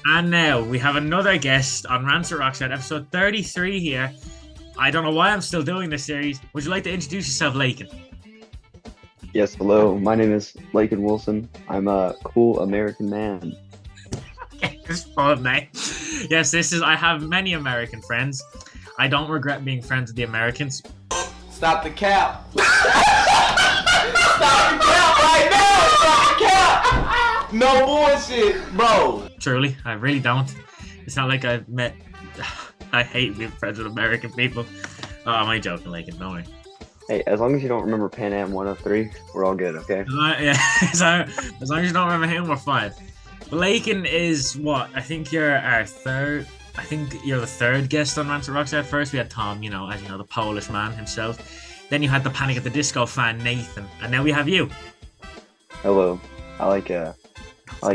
And now we have another guest on Rants at Roxxart, episode 33 here. I don't know why I'm still doing this series. Would you like to introduce yourself, Laykin? Yes, hello. My name is Laykin Wilson. I'm a cool American man. It's fun, mate. Yes, I have many American friends. I don't regret being friends with the Americans. Stop the cap. Stop the cap right now. Stop the cap. No bullshit, bro. Truly, I really don't. It's not like I've met... I hate being friends with American people. Oh, am I joking, Laykin? No way. Hey, as long as you don't remember Pan Am 103, we're all good, okay? Yeah, as long as you don't remember him, we're fine. But Laykin is what? I think you're our third... I think you're the third guest on Rants at Roxxart. First, we had Tom, as you know, the Polish man himself. Then you had the Panic at the Disco fan, Nathan. And now we have you. Hello. I like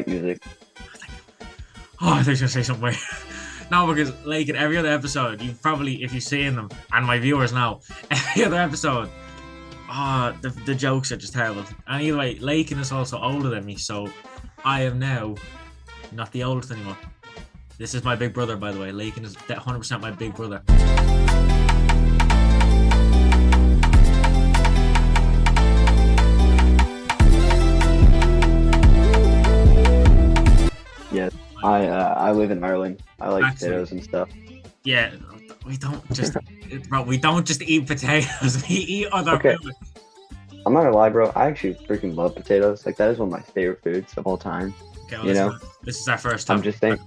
music. Oh, I thought you were going to say something weird. No, because Laykin, every other episode, you probably, if you've seen them, and my viewers know, every other episode, the jokes are just terrible. And either way, Laykin is also older than me, so I am now not the oldest anymore. This is my big brother, by the way. Laykin is 100% my big brother. Yes, I live in Ireland. I like potatoes and stuff. Yeah, we don't just, bro. We don't just eat potatoes. We eat other food. I'm not gonna lie, bro. I actually freaking love potatoes. Like, that is one of my favorite foods of all time. Okay, well, this is our first topic. I'm just saying.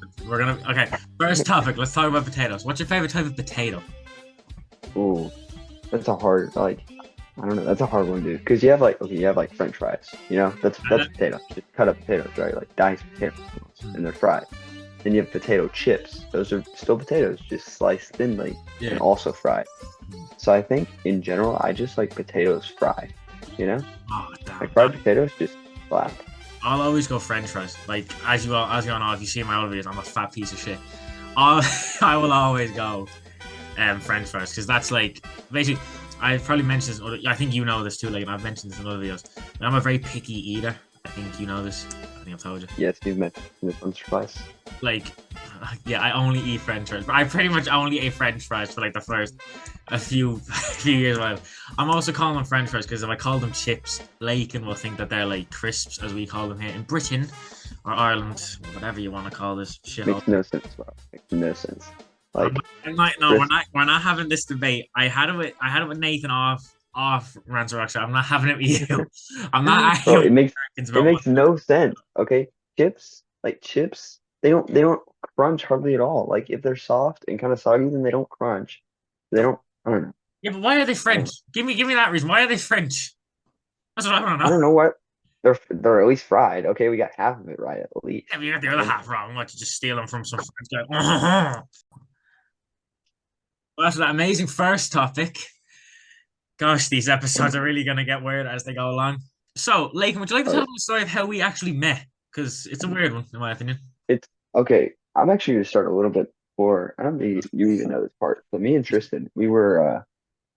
First topic. Let's talk about potatoes. What's your favorite type of potato? Ooh, that's a hard, I don't know. That's a hard one, dude. Because you have French fries. That's potato. Just cut up potatoes, right? Like diced potatoes, and they're fried. Then you have potato chips. Those are still potatoes, just sliced thinly and also fried. So I think in general, I just like potatoes fried. Oh, damn. Like fried potatoes, just slap. I'll always go French fries. Like, as you all know, if you see my other videos, I'm a fat piece of shit. I will always go French fries, because that's like, basically, I've probably mentioned this, I think you know this too, like, and I've mentioned this in other videos. I'm a very picky eater. I think you know this. I think I've told you. Yes, you've mentioned this once or twice. Like, yeah, I only eat French fries. But I pretty much only ate French fries for like the first a few years of my life. I'm also calling them French fries because if I call them chips, Laykin will think that they're like crisps, as we call them here in Britain or Ireland, or whatever you want to call this shit. Makes no sense, bro. Makes no sense. Like, we're not having this debate. I had it with Nathan off Rants at Roxxart. I'm not having it with you. I'm not. Bro, it makes no sense. Okay, chips, they don't crunch hardly at all. Like, if they're soft and kind of soggy, then they don't crunch. They don't. I don't know. Yeah, but why are they French? Give me that reason. Why are they French? That's what I want to know. I don't know what. They're at least fried. Okay, we got half of it right at least. Yeah, but you got the other half wrong. What, you just steal them from some French guy? Well, that's that amazing first topic. Gosh, these episodes are really going to get weird as they go along. So, Laykin, would you like to tell me the story of how we actually met? Because it's a weird one, in my opinion. It's okay. I'm actually going to start a little bit before. I don't think you even know this part. But me and Tristan, we were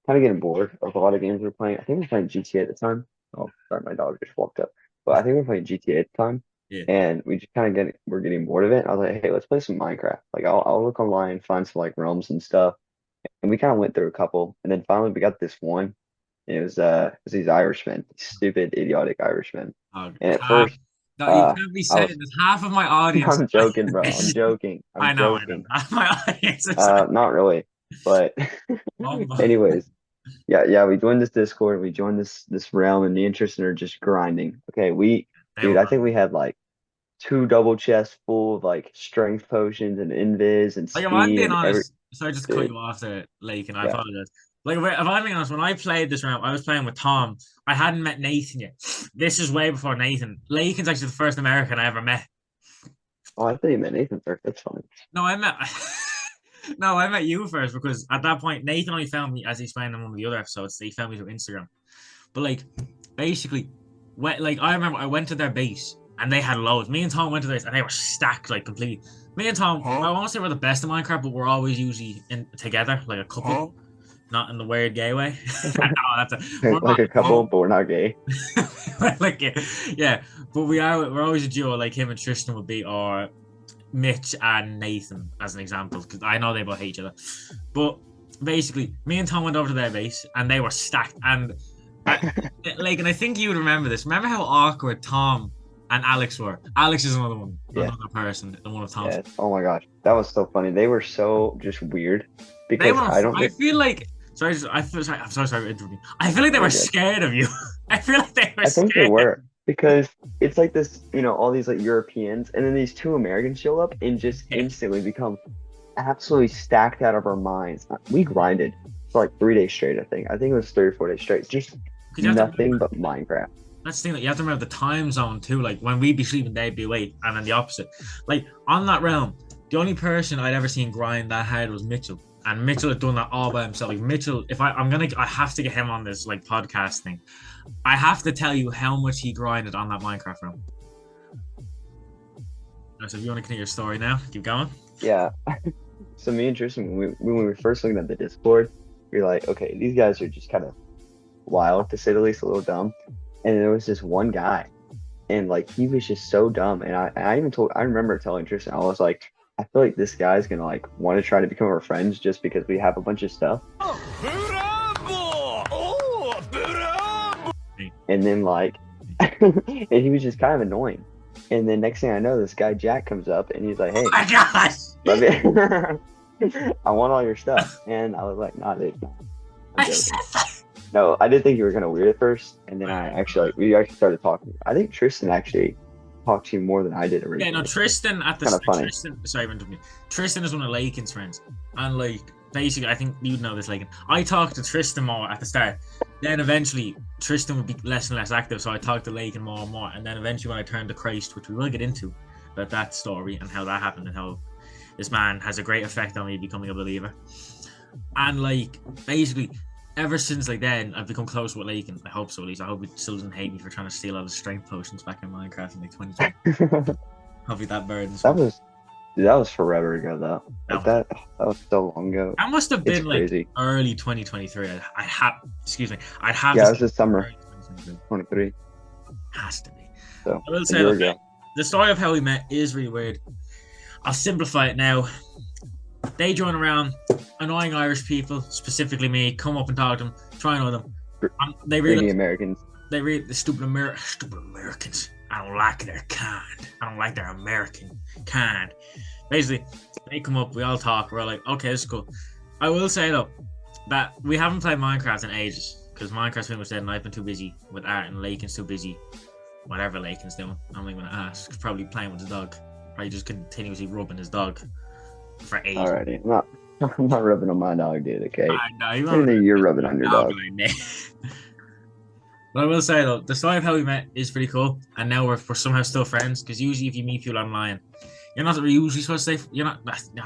kind of getting bored of a lot of games we were playing. I think we were playing GTA at the time. Oh, sorry, my dog just walked up. But I think we were playing GTA at the time. Yeah. And we just kind of we're getting bored of it. I was like, hey, let's play some Minecraft. Like, I'll look online, find some like realms and stuff. And we kind of went through a couple, and then finally we got this one. It was these Irishmen, stupid, idiotic Irishmen. Oh, and at first, no, you can't be saying this. Half of my audience. I'm joking, bro. I'm joking. I know. Half my audience. Not really, but anyways, yeah. We joined this Discord. We joined this realm, and me and Tristan are just grinding. Okay, I think we had like 2 double chests full of like strength potions and invis and speed. Like, if I'm being honest, sorry, just to cut you off there, Laykin. I apologize. Like, if I'm being honest, when I played this round, I was playing with Tom. I hadn't met Nathan yet. This is way before Nathan. Laykin's actually the first American I ever met. Oh, I thought you met Nathan first. That's funny. No, I met you first, because at that point, Nathan only found me, as he explained in one of the other episodes, he found me through Instagram. But, like, basically, I remember I went to their base, and they had loads. Me and Tom went to theirs, and they were stacked, like, completely. Me and Tom, I won't say we're the best in Minecraft, but we're always usually together, like a couple. Not in the weird gay way. No, that's like a couple, but we're not gay. Like, yeah, but we're always a duo. Like him and Tristan would be, or Mitch and Nathan as an example, because I know they both hate each other. But basically, me and Tom went over to their base, and they were stacked. And like, and I think you would remember this. Remember how awkward Tom and Alex were? Alex is another one, another person, and one of Tom's. Yeah. Oh my gosh, that was so funny. They were so just weird because They were. I feel like. Sorry, I'm so sorry for interrupting. I feel like they were scared of you. I feel like they were. I think they were, because it's like this, all these like Europeans, and then these two Americans show up and just instantly become absolutely stacked out of our minds. We grinded for like 3 days straight. I think it was 3 or 4 days straight, just nothing but Minecraft. That's the thing that you have to remember, the time zone too. Like when we'd be sleeping, they'd be awake, and then the opposite. Like on that realm, the only person I'd ever seen grind that hard was Mitchell. And Mitchell had done that all by himself. Like Mitchell, I have to get him on this like podcast thing. I have to tell you how much he grinded on that Minecraft room. So if you want to continue your story now, keep going. Yeah. So me and Tristan, when we were first looking at the Discord, we were like, okay, these guys are just kind of wild, to say the least, a little dumb. And there was this one guy, and like he was just so dumb. And I remember telling Tristan, I was like, I feel like this guy's gonna like want to try to become our friends just because we have a bunch of stuff. And then like, and he was just kind of annoying. And then next thing I know, this guy Jack comes up and he's like, "Hey, oh my gosh, I want all your stuff." And I was like, "Nah, dude." I said that. No, I did think you were kind of weird at first, and then we actually started talking. I think Tristan actually talked to you more than I did originally. Yeah, no, Tristan at the start. Tristan is one of Laykin's friends, and like basically, I think you'd know this, Laykin. I talked to Tristan more at the start. Then eventually, Tristan would be less and less active, so I talked to Laykin more and more. And then eventually, when I turned to Christ, which we will get into, about that story and how that happened and how this man has a great effect on me becoming a believer. And like basically, ever since like then, I've become close with Laykin. I hope so, at least. I hope he still doesn't hate me for trying to steal all the strength potions back in Minecraft in like 2020. Hopefully that burdens. That was forever ago, though. Like that was so long ago. That must have been like crazy. Early 2023. I'd have. Yeah, it was the summer 23. Has to be. So I will say the story of how we met is really weird. I'll simplify it now. They join around, annoying Irish people, specifically me, come up and talk to them, try and know them. They really Americans. They really the stupid Americans. I don't like their kind. I don't like their American kind. Basically, they come up, we all talk, we're all like, okay, this is cool. I will say though, that we haven't played Minecraft in ages, because Minecraft's pretty much dead and I've been too busy with art and Laykin's too busy, whatever Laykin's doing. I'm not even gonna ask. Probably playing with his dog. Probably just continuously rubbing his dog for ages. Alrighty, I'm not rubbing on my dog, dude, okay? I know, you're rubbing on your dog. But I will say though, the story of how we met is pretty cool, and now we're somehow still friends. Because usually, if you meet people online, you're not usually supposed to stay. You're not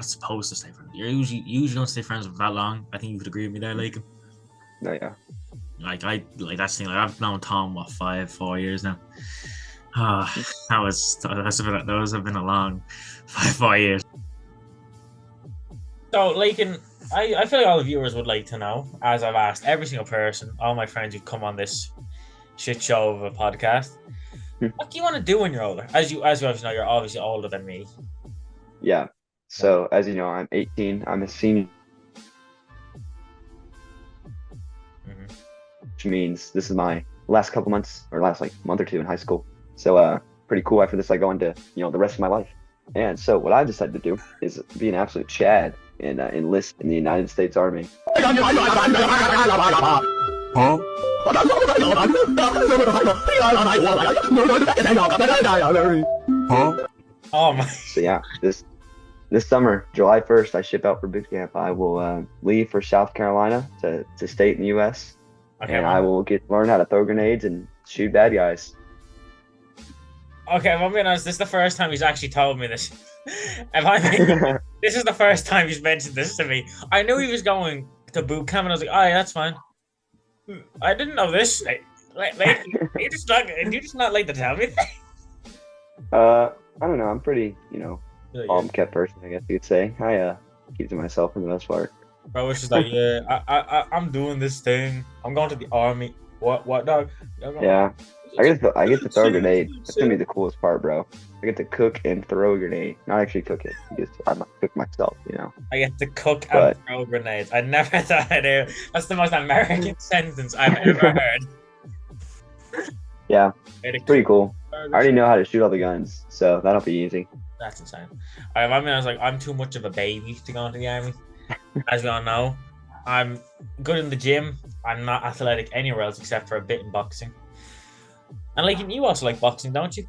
supposed to stay friends. You usually don't stay friends for that long. I think you could agree with me there, Laykin. Oh yeah. Like that's the thing. Like I've known Tom 4 years now. Those have been a long 4 years. So, Laykin, I feel like all the viewers would like to know, as I've asked every single person, all my friends who've come on this shit show of a podcast, what do you want to do when you're older? As you obviously know, you're obviously older than me. Yeah. So, as you know, I'm 18. I'm a senior. Which means this is my last couple months, or last like month or two in high school. So, pretty cool. After this, I go into, the rest of my life. And so what I've decided to do is be an absolute Chad and enlist in the United States Army. Huh? Huh? Oh my. So yeah, this summer, July 1st, I ship out for boot camp. I will leave for South Carolina to state in the U.S. Okay, and I will learn how to throw grenades and shoot bad guys. Okay, well, I'm being honest, this is the first time he's actually told me this. This is the first time he's mentioned this to me. I knew he was going to boot camp, and I was like, oh, yeah, that's fine. I didn't know this. You just not like to tell me that? I don't know. I'm pretty, kept person, I guess you could say. I keep to myself for the most part. Bro, it's just like, yeah, I'm doing this thing. I'm going to the army. What, dog? Yeah. I get to throw a grenade. That's gonna be the coolest part, bro. I get to cook and throw a grenade. Not actually cook it, because I'm not cook myself, you know. I get to cook But- and throw grenades. I never thought I'd do. That's the most American sentence I've ever heard. Yeah, It's pretty cool. I already know how to shoot all the guns, so that'll be easy. That's insane. I was like, I'm too much of a baby to go into the army. As we all know, I'm good in the gym. I'm not athletic anywhere else except for a bit in boxing. And like you also like boxing, don't you?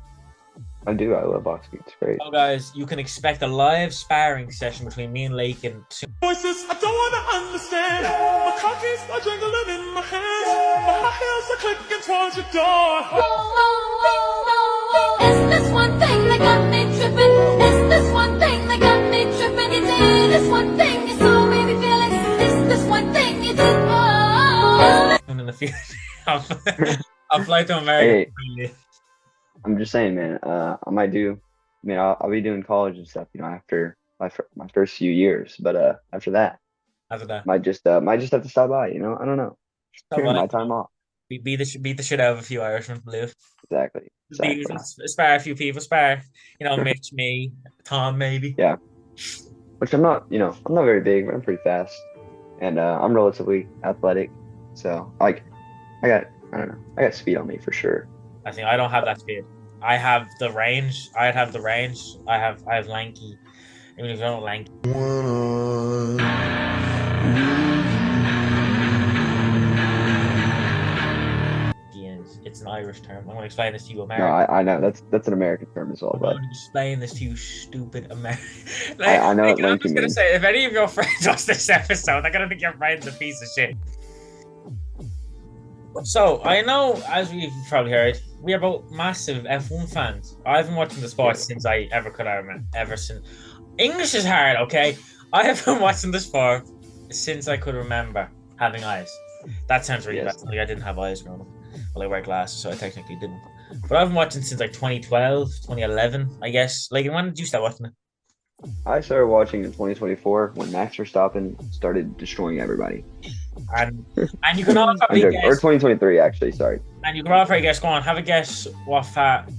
I do. I love boxing. It's great. So guys, you can expect a live sparring session between me and Laykin soon. Voices I don't wanna understand. My car keys are jingling in my hands. My high heels are clicking towards your door. Is this one thing that got me tripping? Is this one thing that got me tripping? You did this one thing, you saw me feeling. Is this one thing you did? Oh. And in the future, I'll fly to America. Hey. I'm just saying, man. I might do. I mean, I'll be doing college and stuff, you know, after my first few years. But after that, After that, might just have to stop by. You know, I don't know. Stop by. My time off. beat the shit out of a few Irishmen, live. Exactly. Spare a few people, spare, Mitch, me, Tom, maybe. Yeah. Which I'm not, I'm not very big, but I'm pretty fast, and I'm relatively athletic. So I got speed on me for sure. I think I don't have that speed. I have the range. I have lanky. Even if you don't know lanky. It's an Irish term. I'm gonna explain this to you, American. No, I know that's an American term as well, I'm but gonna explain this to you, stupid American. I know what I'm lanky just gonna means. say, if any of your friends watch this episode, they're gonna think your friend's a piece of shit. So I know, as we've probably heard, we are both massive F1 fans. I've been watching the sport since I ever could. Ever since English is hard, okay? I have been watching the sport since I could remember having eyes. That sounds really bad. Like I didn't have eyes growing up. Well, I wear glasses, so I technically didn't. But I've been watching since like 2012, 2011, I guess. Like, when did you start watching it? I started watching in 2024 when Max Verstappen started destroying everybody. And you can all probably guess. Or 2023, actually. Sorry. And you can all probably guess. Go on, have a guess what fan.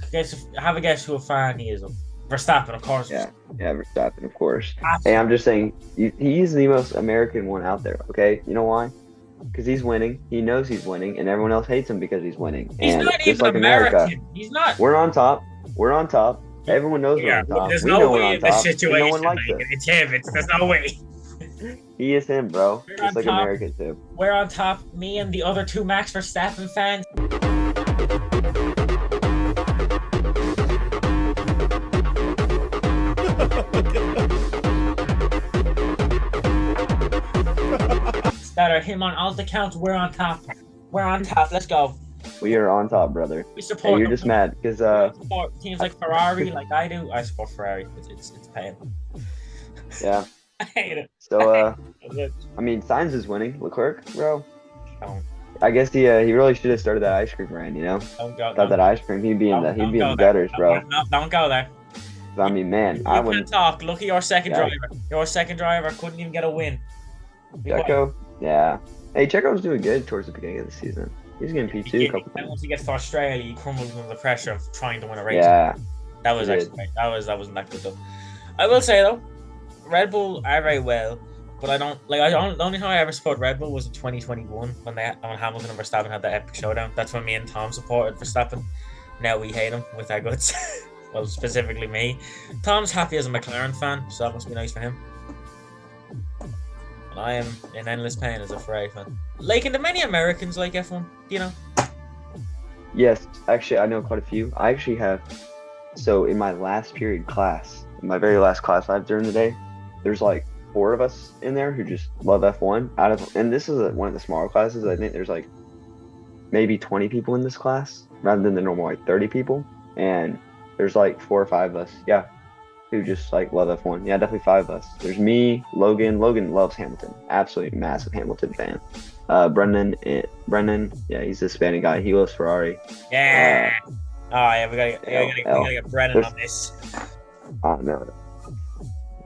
Have a guess who a fan he is of. Verstappen, of course. Yeah, Verstappen, of course. Hey, I'm just saying, he's the most American one out there. Okay, you know why? Because he's winning. He knows he's winning, and everyone else hates him because he's winning. He's and not just even like American. America, He's not. we're on top. We're on top. Everyone knows we're on top. There's We no know we're way on in this top. and situation. No one likes Like, us. it's him. There's no way. He is him, bro. We're Just on like top. Americans do. We're on top. Me and the other two Max Verstappen fans. That are him on all accounts. We're on top. We're on top. Let's go. We are on top, brother. We support. And you're just mad because support teams like Ferrari, like I do. I support Ferrari. It's pain. yeah. I hate it. So I mean, Sainz is winning. Leclerc, bro. Don't I guess he really should have started that ice cream brand. You know, go. got that ice cream. He'd be in the gutters, bro. Don't go there. I mean, man, You I can't wouldn't. talk. Look at your second Yeah. driver. Your second driver couldn't even get a win. Checo, yeah. Hey, Checo's doing good towards the beginning of the season. He's getting P2 a couple And times. once he gets to Australia, he crumbles under the pressure of trying to win a race. Yeah, that was he actually that wasn't that good though. I will say though, Red Bull are very well, but I don't like. The only time I ever supported Red Bull was in 2021 when Hamilton and Verstappen had that epic showdown. That's when me and Tom supported Verstappen. Now we hate him with our guts. Well, specifically me. Tom's happy as a McLaren fan, so that must be nice for him. And I am in endless pain as a Ferrari fan. Like, do many Americans like F1? Do you know? yes. Actually, I know quite a few. I actually have. So in my last period class, in my very last class I have during the day, there's like 4 of us in there who just love F1. And this is one of the smaller classes. I think there's like maybe 20 people in this class rather than the normal like 30 people. And there's like 4 or 5 of us, yeah, who just like love F1. Yeah, definitely 5 of us. There's me, Logan. Logan loves Hamilton. Absolutely massive Hamilton fan. Brendan, yeah, he's a Hispanic guy. He loves Ferrari. Yeah. Oh yeah, we gotta get Brennan on this. Oh no.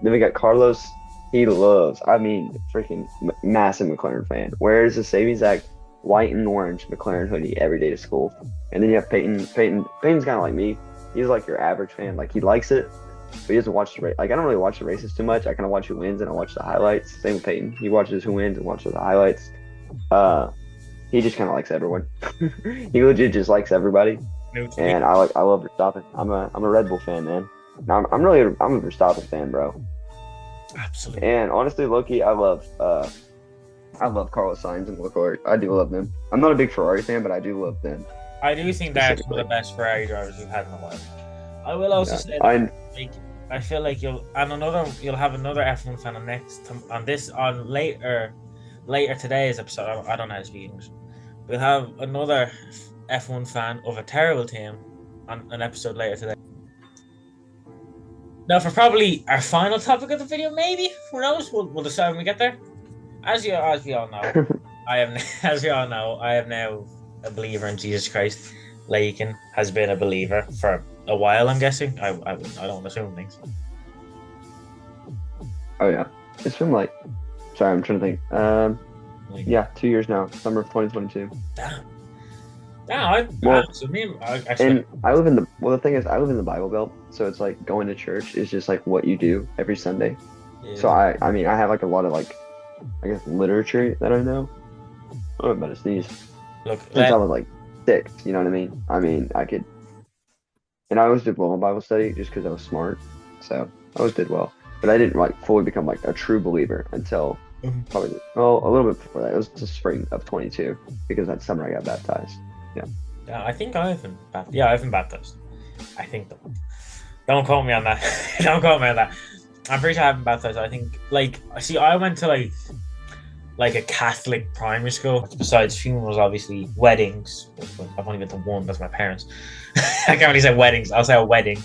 Then we got Carlos. He loves. I mean, freaking massive McLaren fan. Whereas the Savings Act, white and orange McLaren hoodie every day to school. And then you have Peyton. Peyton's kind of like me. He's like your average fan. Like he likes it, but he doesn't watch the race. Like I don't really watch the races too much. I kind of watch who wins and I watch the highlights. Same with Peyton. He watches who wins and watches the highlights. He just kind of likes everyone. He legit just likes everybody. And I love Verstappen. I'm a Red Bull fan, man. I'm a Verstappen fan, bro. Absolutely. And honestly, Loki, I love Carlos Sainz and Leclerc. I do love them. I'm not a big Ferrari fan, but I do love them. I do think that's one of the best Ferrari drivers we've had in a while. I will also say that, like, I feel like you'll have another F1 fan on later today's episode. I don't know how to speak English. We'll have another F1 fan of a terrible team on an episode later today. Now, for probably our final topic of the video, maybe, who knows? We'll decide when we get there. As we all know, I am now a believer in Jesus Christ. Laykin has been a believer for a while, I'm guessing. I don't assume things. Oh yeah, it's been like, sorry, I'm trying to think. Yeah, 2 years now, summer of 2022. Damn. The thing is, I live in the Bible Belt, so it's like going to church is just like what you do every Sunday. Yeah. So I mean, I have like a lot of like, I guess, literature that I know. I'm about to sneeze. Look, Since I was like 6, you know what I mean? I mean, I could, and I always did well in Bible study just because I was smart. So I always did well, but I didn't like fully become like a true believer until probably a little bit before that. It was the spring of 22 because that summer I got baptized. Yeah, I think I haven't baptized. I think though. Don't quote me on that. Don't quote me on that. I'm pretty sure I haven't baptized. I think, like, see, I went to like a Catholic primary school. Besides funerals, obviously, weddings. I've only been to one. That's my parents. I can't really say weddings. I'll say a wedding.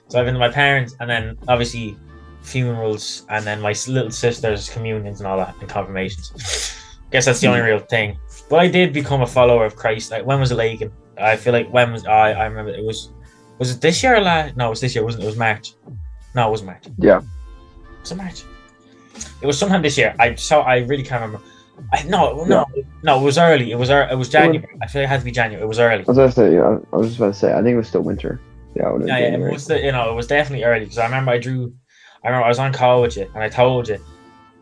So I've been to my parents, and then obviously funerals, and then my little sister's communions and all that, and confirmations. Guess that's the only real thing. But I did become a follower of Christ. Like, when was it, Laykin? I feel like I remember it was it this year or last? No, it was this year, wasn't it? It was March. No, it wasn't March. Yeah. Was it March? It was sometime this year. I really can't remember. No, it was early. It was January. I feel like it had to be January. It was early. I was just about to say, I think it was still winter. Yeah, it was it was definitely early because I remember I was on call with you and I told you.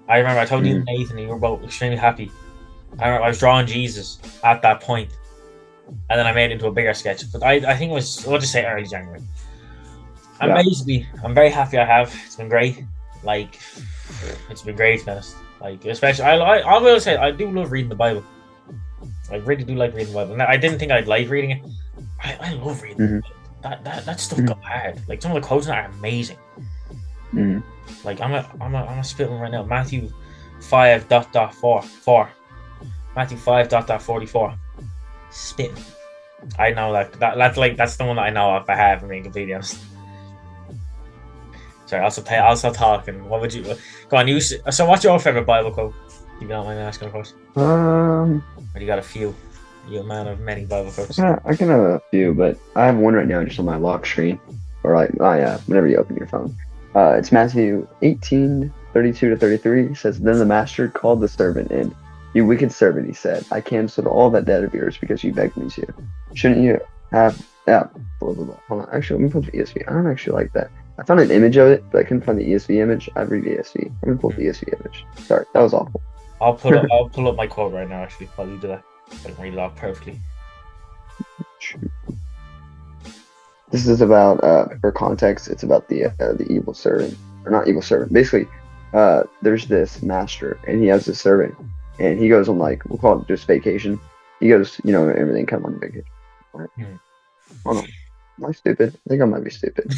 I remember I told you and Nathan and you were both extremely happy. I remember I was drawing Jesus at that point, and then I made it into a bigger sketch. But I think it was, we'll just say early January. And basically, I'm very happy I have. It's been great. Like, it's been great, to be honest. Like, especially, I will say, I do love reading the Bible. I really do like reading the Bible. Now, I didn't think I'd like reading it. I love reading it. That stuff got hard. Like, some of the quotes in that are amazing. Like, I'm a spit one right now. Matthew 5.4. Matthew 5.44. Spitting. I know that's the one that I know off by heart, if I'm being completely honest. Sorry, I'll stop talking. What would you go on? So, what's your favorite Bible quote? If you don't mind asking, of course. Or you got a few? You're a man of many Bible quotes. I can have a few, but I have one right now just on my lock screen, or like whenever you open your phone. It's Matthew 18:32-33. It says, "Then the master called the servant in. 'You wicked servant,' he said, 'I canceled all that debt of yours because you begged me to. Shouldn't you have..." Yeah, blah, blah, blah. Hold on. Actually, let me pull the ESV. I don't actually like that. I found an image of it, but I couldn't find the ESV image. I read ESV. I'm gonna pull the ESV image. Sorry, that was awful. I'll pull up my quote right now, actually, while you do that. I can read it off perfectly. This is about, for context, it's about the evil servant, or not evil servant. Basically, there's this master, and he has this servant, and he goes on, like, we'll call it just vacation. He goes, everything kind of on vacation. Right? Hold on. Am I stupid? I think I might be stupid.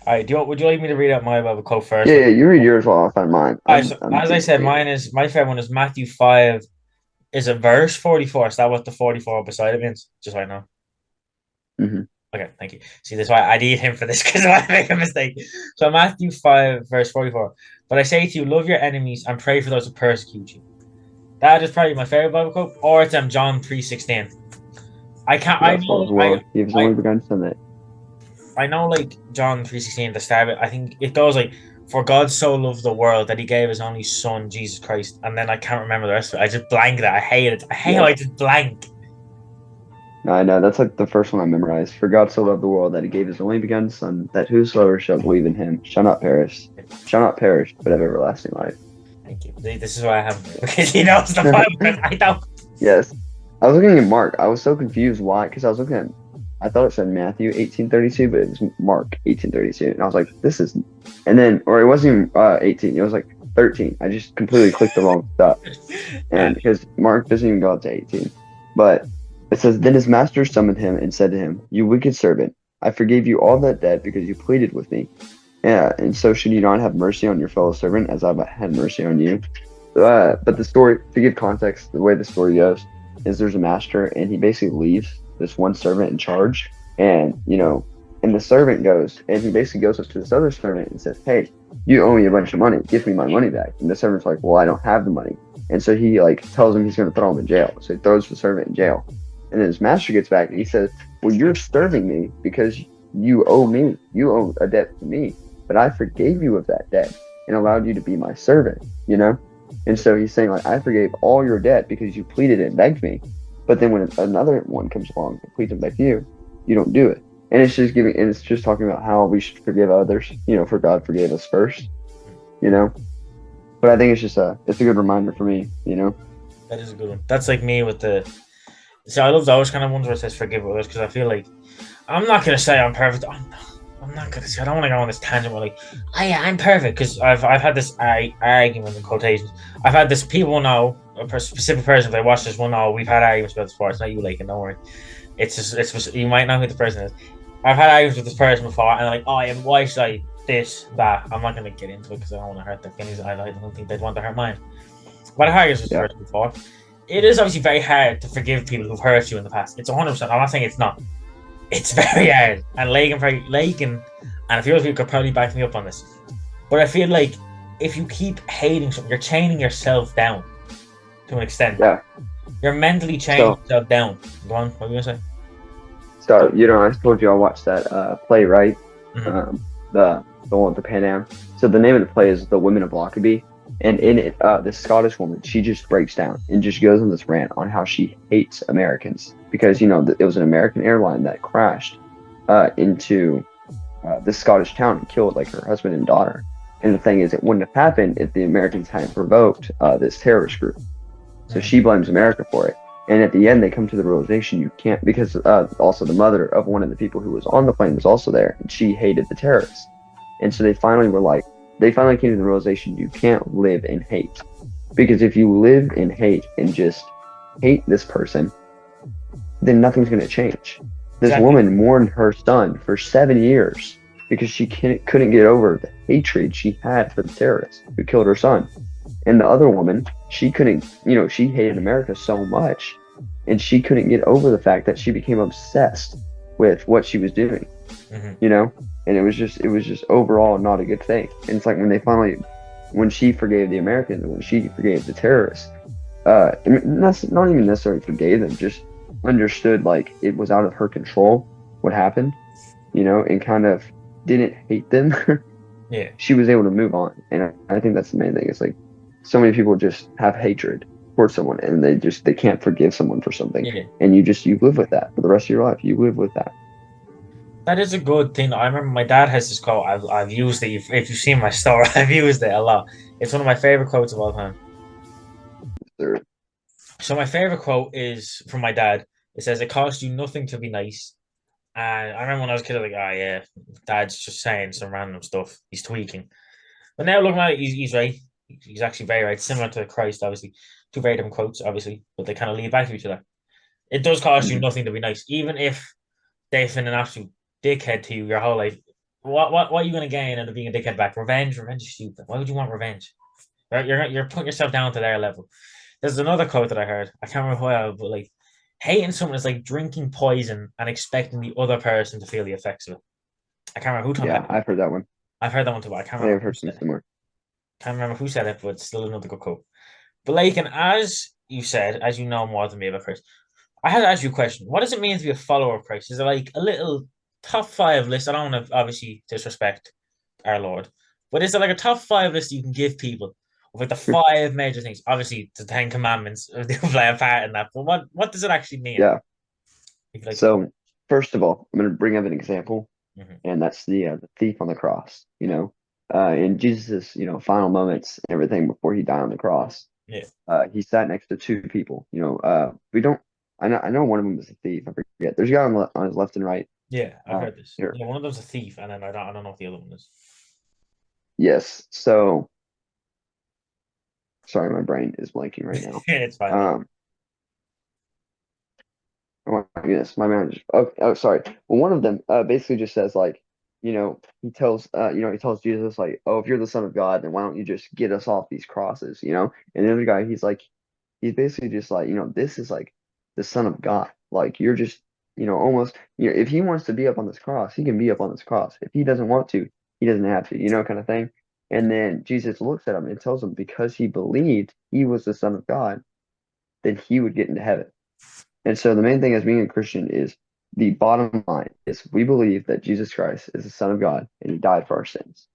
All right, would you like me to read out my Bible quote first? Yeah, you read yours while I find mine. As I said, my favorite one is Matthew 5. Is it verse 44? Is that what the 44 beside it means? Just so I know. Okay, thank you. See, that's why I need him for this, because I make a mistake. So Matthew 5, verse 44. "But I say to you, love your enemies and pray for those who persecute you." That is probably my favorite Bible quote. Or it's John 3:16. I know, like, John 3:16 at the start of it. I think it goes like, For God so loved the world that he gave his only son, Jesus Christ. And then I can't remember the rest of it. I just blanked it. I hate it. I hate how I just blank. No, I know that's like the first one I memorized. For God so loved the world that he gave his only begotten Son, that whosoever shall believe in him shall not perish, but have everlasting life. Thank you. This is why I have because he knows the Bible. I don't. Yes. I was looking at Mark. I was so confused why, because I was looking at, I thought it said Matthew 18:32, but it was Mark 18:32, and I was like, this is, and then, or it wasn't even 18, it was like 13. I just completely clicked the wrong stuff, and because Mark doesn't even go up to 18, but it says, then his master summoned him and said to him, you wicked servant, I forgave you all that debt because you pleaded with me. Yeah, and so should you not have mercy on your fellow servant as I've had mercy on you? But the story, to give context, the way the story goes is there's a master and he basically leaves this one servant in charge, and and the servant goes and he basically goes up to this other servant and says, hey, you owe me a bunch of money, give me my money back. And the servant's like, well, I don't have the money. And so he tells him he's going to throw him in jail. So he throws the servant in jail. And then his master gets back and he says, well, you're serving me because you owe a debt to me, but I forgave you of that debt and allowed you to be my servant, And so he's saying, I forgave all your debt because you pleaded and begged me. But then when another one comes along and pleads and begs you, you don't do it. And it's just talking about how we should forgive others, for God forgave us first, But I think it's a good reminder for me, That is a good one. That's like me with So I love those kind of ones where it says forgive others, because I feel like I'm not gonna say I'm perfect. I'm not gonna say, I don't want to go on this tangent where oh yeah, I'm perfect, because I've had this argument in quotations. I've had this, people know, a specific person, if they watch this will know, we've had arguments about this before. It's not you, Laykin, don't worry. It's just you might know who the person is. I've had arguments with this person before, and like, oh yeah, why should I this, that? I'm not gonna get into it because I don't want to hurt their feelings. I don't think they'd want to hurt mine. But I've had arguments with this person before. It is obviously very hard to forgive people who've hurt you in the past. It's 100%. I'm not saying it's not. It's very hard. And Laykin and a few other people could probably back me up on this. But I feel like if you keep hating something, you're chaining yourself down to an extent. Yeah. You're mentally chaining yourself down. Go on, what were you going to say? So, I told you I watched that play, right? Mm-hmm. The one with the Pan Am. So the name of the play is The Women of Lockerbie. And in it, this Scottish woman, she just breaks down and just goes on this rant on how she hates Americans because, it was an American airline that crashed into this Scottish town and killed her husband and daughter. And the thing is, it wouldn't have happened if the Americans hadn't provoked this terrorist group. So she blames America for it. And at the end, they come to the realization you can't, because also the mother of one of the people who was on the plane was also there, and she hated the terrorists. And so they finally came to the realization you can't live in hate. Because if you live in hate and just hate this person, then nothing's going to change. This woman mourned her son for 7 years because she couldn't get over the hatred she had for the terrorists who killed her son. And the other woman, she couldn't, she hated America so much, and she couldn't get over the fact that she became obsessed with what she was doing, and it was just overall not a good thing. And it's like when she forgave the Americans, when she forgave the terrorists, not even necessarily forgave them, just understood it was out of her control what happened, and kind of didn't hate them. Yeah, she was able to move on. And I think that's the main thing. It's so many people just have hatred towards someone, and they can't forgive someone for something. Yeah. And you live with that for the rest of your life. You live with that. That is a good thing. I remember my dad has this quote. I've used it. If you've seen my story, I've used it a lot. It's one of my favorite quotes of all time. Sure. So my favorite quote is from my dad. It says, "It costs you nothing to be nice." And I remember when I was a kid, I was like, "Oh yeah, Dad's just saying some random stuff. He's tweaking." But now looking at it, he's right. He's actually very right. Similar to Christ, obviously. Two very different quotes, obviously, but they kind of lead back to each other. It does cost you nothing to be nice, even if they've been an absolute dickhead to you your whole life. What are you going to gain out of being a dickhead back? Revenge is stupid. Why would you want revenge? You're putting yourself down to their level. There's another quote that I heard. I can't remember who, but hating someone is like drinking poison and expecting the other person to feel the effects of it. I can't remember who told that. I've heard that one. I've heard that one too, but I can't remember. I've heard something similar. Can't remember who said it, but it's still another good quote. But Laykin, as you said, as you know more than me about Christ, I had to ask you a question. What does it mean to be a follower of Christ? Is it a little top 5 list? I don't want to obviously disrespect our Lord, But is there like a top five list you can give people of like the five major things? Obviously, the Ten Commandments do play a part in that, but what does it actually mean? Yeah. If you like, So first of all, I'm going to bring up an example, Mhm. and that's the thief on the cross. In Jesus's final moments and everything before he died on the cross, Yeah, he sat next to two people. We don't. I know one of them was a thief. I forget. There's a guy on his left and right. yeah, I've heard this. Here. Yeah, one of them's a thief, and then I don't know what the other one is. Yes. So sorry, my brain is blanking right now. It's fine. Oh my goodness, my man just sorry. Well, one of them basically just says like, he tells Jesus like, oh, if you're the Son of God, then why don't you just get us off these crosses, And the other guy, he's basically just like, this is like the Son of God. Like you're just, almost, if he wants to be up on this cross, he can be up on this cross. If he doesn't want to, he doesn't have to, kind of thing. And then Jesus looks at him and tells him because he believed he was the Son of God, then he would get into heaven. And so the main thing as being a Christian is the bottom line is we believe that Jesus Christ is the Son of God and he died for our sins.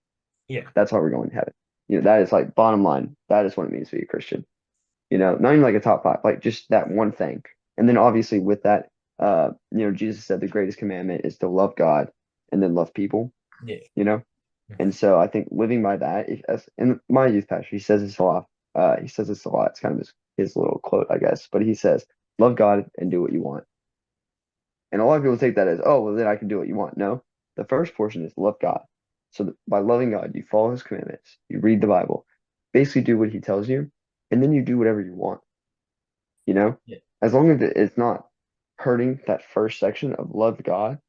Yeah, That's why we're going to heaven. That is like bottom line. That is what it means to be a Christian. Not even like a top five, like just that one thing. And then obviously with that, Jesus said the greatest commandment is to love God and then love people, yeah, And so I think living by that, and my youth pastor, he says this a lot. He says this a lot. It's kind of his little quote, I guess. But he says, love God and do what you want. And a lot of people take that as, oh, well, then I can do what you want. No, the first portion is love God. So by loving God, you follow his commandments, you read the Bible, basically do what he tells you, and then you do whatever you want. yeah. As long as it's not hurting that first section of love God,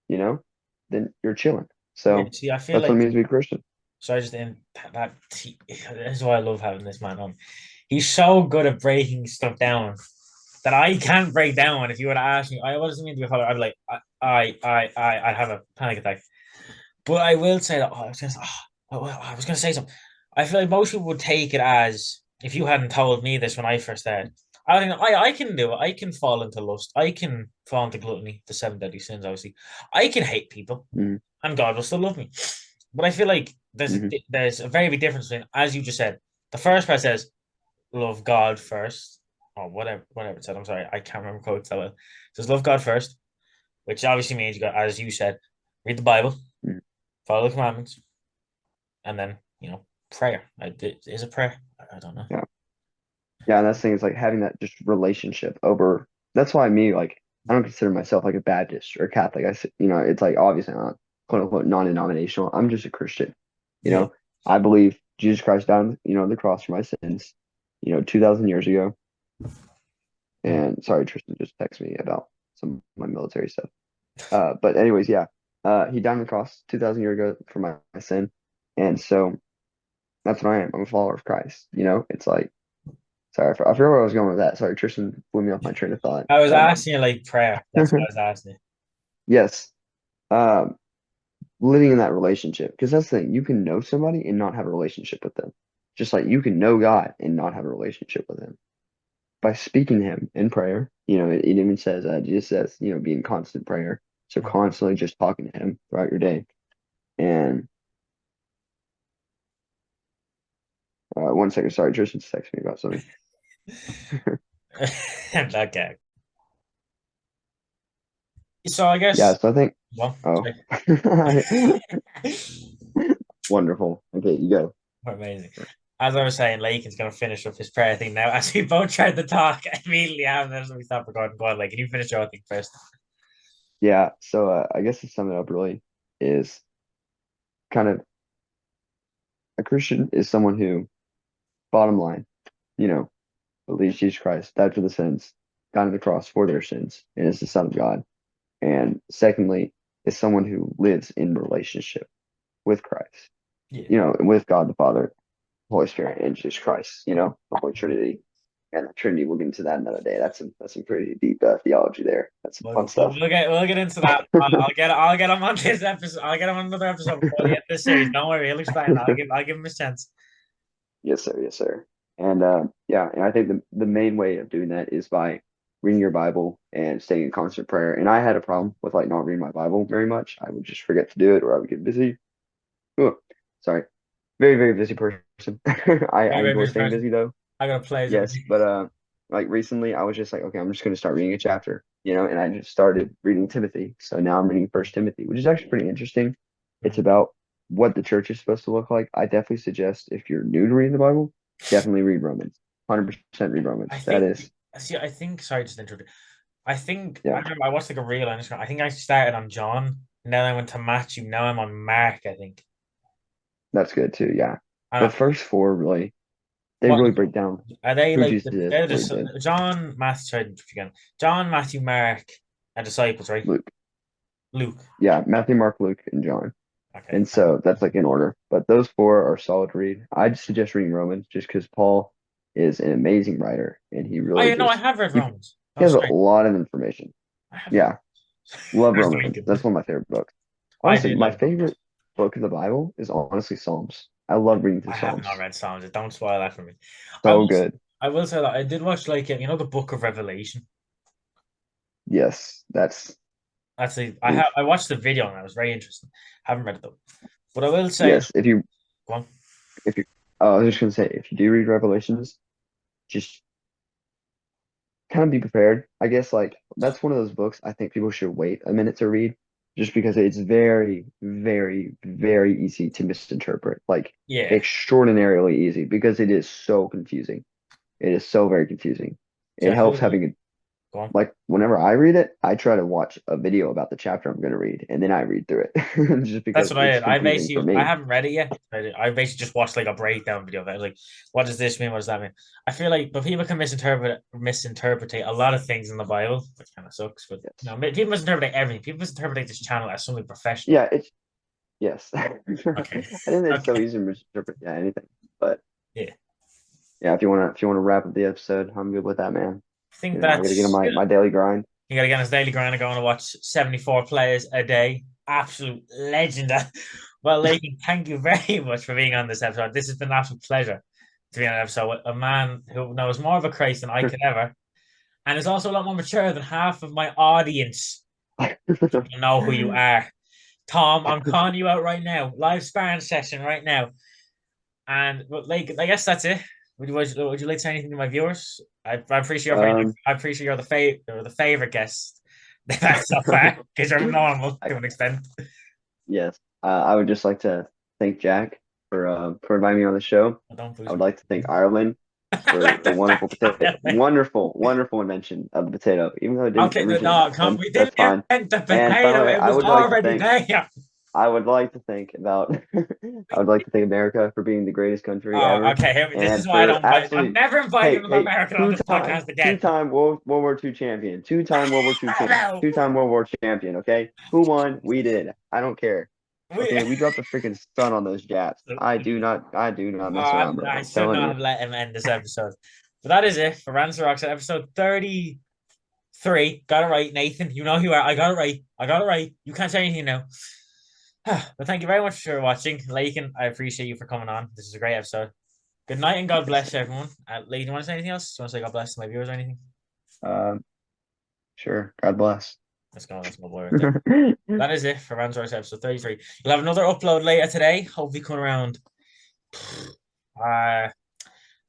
then you're chilling. Yeah, So see, I feel that's what like it means to be a Christian. so. I just in this is why I love having this man on. He's so good at breaking stuff down that I can't break down. If you were to ask me, I wasn't mean to be a follower. I'd be like, I'd have a panic attack. But I will say that I was gonna say something. I feel like most people would take it as if you hadn't told me this when I first started. I think I can do it. I can fall into lust. I can fall into gluttony, the seven deadly sins. Obviously, I can hate people, Mm-hmm. and God will still love me. But I feel like Mm-hmm. there's a very big difference between, as you just said, the first part says love God first, or whatever it said. I'm sorry, I can't remember quotes that well. It says love God first, which obviously means you got, as you said, read the Bible, Mm-hmm. follow the commandments, and then prayer. Is it prayer? I don't know. Yeah. Yeah, and that's the thing is like having that just relationship over. That's why like I don't consider myself like a Baptist or a Catholic. It's like obviously I'm not quote unquote non-denominational. I'm just a Christian. You Yeah, know, I believe Jesus Christ died on the cross for my sins, 2,000 years ago. And sorry, Tristan just texted me about some of my military stuff. But anyways, yeah, he died on the cross 2,000 years ago for my sin, and so that's what I am. I'm a follower of Christ. It's like. Sorry, I forgot where I was going with that. Sorry, Tristan blew me off my train of thought. I was asking you like prayer. That's what I was asking you. Yes, um, living in that relationship, because that's the thing. You can know somebody and not have a relationship with them, just like you can know God and not have a relationship with Him by speaking to Him in prayer. It even says, Jesus says, be in constant prayer. So constantly just talking to Him throughout your day. And 1 second, sorry, Tristan's texting me about something. Okay. So I guess. Yeah, so I think. Well, Oh, wonderful. Okay, you go. amazing. As I was saying, Laykin's going to finish up his prayer thing now. As we both tried to talk immediately after we stopped recording. Go on, can you finish your thing first? Yeah, so I guess to sum it up really is kind of a Christian is someone who, bottom line, believes Jesus Christ died for the sins, died on the cross for their sins, and is the Son of God. And secondly, is someone who lives in relationship with Christ, Yeah. with God the Father, Holy Spirit, and Jesus Christ, the Holy Trinity. And the Trinity, we'll get into that another day. That's some pretty deep theology there. That's some fun stuff. We'll get into that. I'll get him on this episode. I'll get him on another episode before the end of this series. Don't worry, he'll explain. I'll give him a chance. Yes, sir. Yes, sir. And yeah, and I think the main way of doing that is by reading your Bible and staying in constant prayer. And I had a problem with like not reading my Bible very much. I would just forget to do it, or I would get busy. Oh, sorry. very, very busy person. I Very, very enjoy busy staying person. busy though. I got a pleasure. Yes, but like recently I was just like, okay, I'm just gonna start reading a chapter, and I just started reading Timothy. So now I'm reading First Timothy, which is actually pretty interesting. It's about what the church is supposed to look like. I definitely suggest if you're new to reading the Bible, definitely read Romans. 100% read Romans. I That think. is, See, I think. Sorry, just to interrupt. I think I yeah, remember I watched like a reel on Instagram. I think I started on John, and then I went to Matthew. Now I'm on Mark. I think. that's good too. Yeah, I the don't know. first four really, they What really break down are they who like? Jesus is, They're what he just did. John, Matthew. Sorry, again. John, Matthew, Mark, and disciples, right? Luke, Luke. yeah, Matthew, Mark, Luke, and John. Okay. And so that's like in order. But those four are solid read. I'd suggest reading Romans just because Paul is an amazing writer and he really I know I just have read he, Romans. he Oh, has a sorry. lot of information. I have read. Yeah, love There's Romans. Laykin. That's one of my favorite books. I Honestly, did my love Romans. favorite book in the Bible is honestly Psalms. I love reading through I have not Psalms. read Psalms. Don't spoil that for me. I So will. good. I will say that I did watch like the Book of Revelation. Yes, that's Actually, oof. I watched the video and it was very interesting. Haven't read it though. But I will say, Yes, if you go on. if you I was just gonna say if you do read Revelations, just kind of be prepared. I guess like that's one of those books I think people should wait a minute to read just because it's very, very, very easy to misinterpret. Like Yeah. extraordinarily easy because it is so confusing. It is so very confusing. See, It I feel helps having a go on. like whenever I read it, I try to watch a video about the chapter I'm going to read and then I read through it just That's because what I it's did. I confusing for basically I me. haven't read it yet. I basically just watched like a breakdown video of it. Like, what does this mean? What does that mean? I feel like, but people can misinterpret a lot of things in the Bible, which kind of sucks. But Yes. people misinterpret everything. People misinterpret this channel as something professional. Yeah, it's yes. I Okay. think it's so Okay. easy to misinterpret anything. But Yeah. yeah, if you wanna wrap up the episode, I'm good with that, man. I think I gotta get on that's my daily grind. you got to get on his daily grind and going to watch 74 players a day. Absolute legend. Well, Laykin, thank you very much for being on this episode. This has been an absolute pleasure to be on an episode with a man who knows more of a Christ than I could ever, and is also a lot more mature than half of my audience. You know who you are. Tom, I'm calling you out right now. Live sparring session right now. And but like I guess that's it. Would you like to say anything to my viewers? I'm pretty sure Um, I'm pretty sure you're the favorite guest they've had so far because you're normal I, to an extent. yes, I would just like to thank Jack for inviting me on the show. I don't I boost would me. like to thank Ireland for the wonderful potato, wonderful, wonderful invention of the potato, even though it didn't Okay, originate no, with him. we didn't That's fine. invent the And potato. finally, It was already there. I would like to think about, I would like to thank America for being the greatest country Oh, ever, okay. This is and why I for don't invite. I'm absolutely, never inviting hey, an hey, American on this podcast again. two-time World War II champion, two-time World War II champion, No, two-time World War champion. Okay, who won? We did. I don't care. we. Okay, we dropped the freaking sun on those Japs. I do not mess around, bro. I I'm should telling not you. have let him end this episode. But that is it for Rants Roxxart episode 33. Got it right, Nathan. You know who you are. I got it right. I got it right. You can't say anything now. But thank you very much for watching. Laykin, I appreciate you for coming on. This is a great episode. Good night and God bless everyone. Laykin, you want to say anything else? Do you want to say God bless to my viewers or anything? Um, sure. God bless. Let's go. That's my boy right there. That is it for Rants Roxxart episode 33. You'll have another upload later today. Hopefully coming around.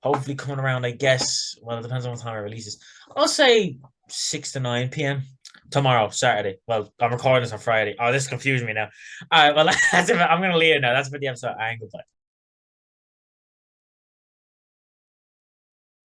Hopefully coming around, I guess. Well, it depends on what time it releases. I'll say 6 to 9 p.m. tomorrow, Saturday. Well, I'm recording this on Friday. Oh, this confused me now. All right, well, that's it. I'm going to leave it now. That's for the episode. And goodbye.